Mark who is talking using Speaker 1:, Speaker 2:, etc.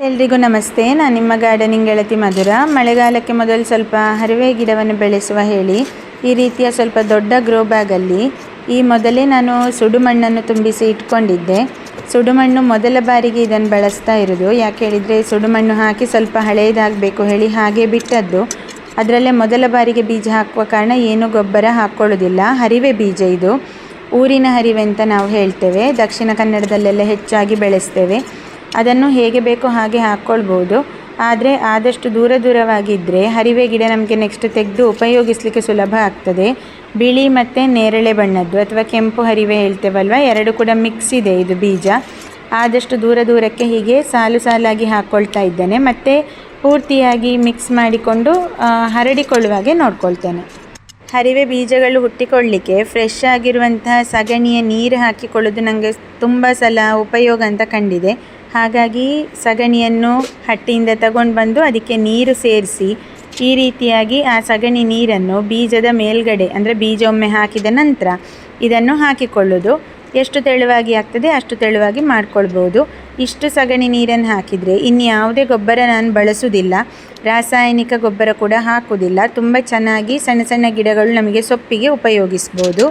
Speaker 1: ಎಲ್ರಿಗೂ ನಮಸ್ತೆ. ನಾನು ನಿಮ್ಮ ಗಾರ್ಡನಿಂಗ್ ಗೆಳತಿ ಮಧುರ. ಮಳೆಗಾಲಕ್ಕೆ ಮೊದಲು ಸ್ವಲ್ಪ ಹರಿವೆ ಗಿಡವನ್ನು ಬೆಳೆಸುವ ಹೇಳಿ ಈ ರೀತಿಯ ಸ್ವಲ್ಪ ದೊಡ್ಡ ಗ್ರೋ ಬ್ಯಾಗಲ್ಲಿ ಮೊದಲೇ ನಾನು ಸುಡುಮಣ್ಣನ್ನು ತುಂಬಿಸಿ ಇಟ್ಕೊಂಡಿದ್ದೆ. ಸುಡುಮಣ್ಣು ಮೊದಲ ಬಾರಿಗೆ ಇದನ್ನು ಬಳಸ್ತಾ ಇರೋದು. ಯಾಕೆ ಹೇಳಿದರೆ ಸುಡುಮಣ್ಣು ಹಾಕಿ ಸ್ವಲ್ಪ ಹಳೆಯದಾಗಬೇಕು ಹೇಳಿ ಹಾಗೆ ಬಿಟ್ಟದ್ದು. ಅದರಲ್ಲೇ ಮೊದಲ ಬಾರಿಗೆ ಬೀಜ ಹಾಕುವ ಕಾರಣ ಏನೂ ಗೊಬ್ಬರ ಹಾಕ್ಕೊಳ್ಳೋದಿಲ್ಲ. ಹರಿವೆ ಬೀಜ ಇದು, ಊರಿನ ಹರಿವೆ ಅಂತ ನಾವು ಹೇಳ್ತೇವೆ. ದಕ್ಷಿಣ ಕನ್ನಡದಲ್ಲೆಲ್ಲ ಹೆಚ್ಚಾಗಿ ಬೆಳೆಸ್ತೇವೆ. ಅದನ್ನು ಹೇಗೆ ಬೇಕೋ ಹಾಗೆ ಹಾಕ್ಕೊಳ್ಬೋದು. ಆದರೆ ಆದಷ್ಟು ದೂರವಾಗಿದ್ದರೆ ಹರಿವೆ ಗಿಡ ನಮಗೆ ನೆಕ್ಸ್ಟ್ ತೆಗೆದು ಉಪಯೋಗಿಸಲಿಕ್ಕೆ ಸುಲಭ ಆಗ್ತದೆ. ಬಿಳಿ ಮತ್ತು ನೇರಳೆ ಬಣ್ಣದ್ದು ಅಥವಾ ಕೆಂಪು ಹರಿವೆ ಹೇಳ್ತೇವಲ್ವ, ಎರಡು ಕೂಡ ಮಿಕ್ಸ್ ಇದೆ ಇದು ಬೀಜ. ಆದಷ್ಟು ದೂರಕ್ಕೆ ಹೀಗೆ ಸಾಲಾಗಿ ಹಾಕ್ಕೊಳ್ತಾ ಇದ್ದೇನೆ ಮತ್ತು ಪೂರ್ತಿಯಾಗಿ ಮಿಕ್ಸ್ ಮಾಡಿಕೊಂಡು ಹರಡಿಕೊಳ್ಳುವಾಗೆ ನೋಡ್ಕೊಳ್ತೇನೆ. ಹರಿವೆ ಬೀಜಗಳು ಹುಟ್ಟಿಕೊಳ್ಳಲಿಕ್ಕೆ ಫ್ರೆಶ್ ಆಗಿರುವಂತಹ ಸಗಣಿಯ ನೀರು ಹಾಕಿಕೊಳ್ಳೋದು ನನಗೆ ತುಂಬ ಸಲ ಉಪಯೋಗ ಅಂತ ಕಂಡಿದೆ. ಹಾಗಾಗಿ ಸಗಣಿಯನ್ನು ಹಟ್ಟಿಯಿಂದ ತಗೊಂಡು ಬಂದು ಅದಕ್ಕೆ ನೀರು ಸೇರಿಸಿ ಈ ರೀತಿಯಾಗಿ ಆ ಸಗಣಿ ನೀರನ್ನು ಬೀಜದ ಮೇಲ್ಗಡೆ, ಅಂದರೆ ಬೀಜ ಒಮ್ಮೆ ಹಾಕಿದ ನಂತರ ಇದನ್ನು ಹಾಕಿಕೊಳ್ಳೋದು. ಎಷ್ಟು ತೆಳುವಾಗಿ ಆಗ್ತದೆ ಅಷ್ಟು ತೆಳುವಾಗಿ ಮಾಡ್ಕೊಳ್ಬೋದು. ಇಷ್ಟು ಸಗಣಿ ನೀರನ್ನು ಹಾಕಿದರೆ ಇನ್ಯಾವುದೇ ಗೊಬ್ಬರ ನಾನು ಬಳಸೋದಿಲ್ಲ, ರಾಸಾಯನಿಕ ಗೊಬ್ಬರ ಕೂಡ ಹಾಕೋದಿಲ್ಲ. ತುಂಬ ಚೆನ್ನಾಗಿ ಸಣ್ಣ ಗಿಡಗಳು ನಮಗೆ ಸೊಪ್ಪಿಗೆ ಉಪಯೋಗಿಸ್ಬೋದು.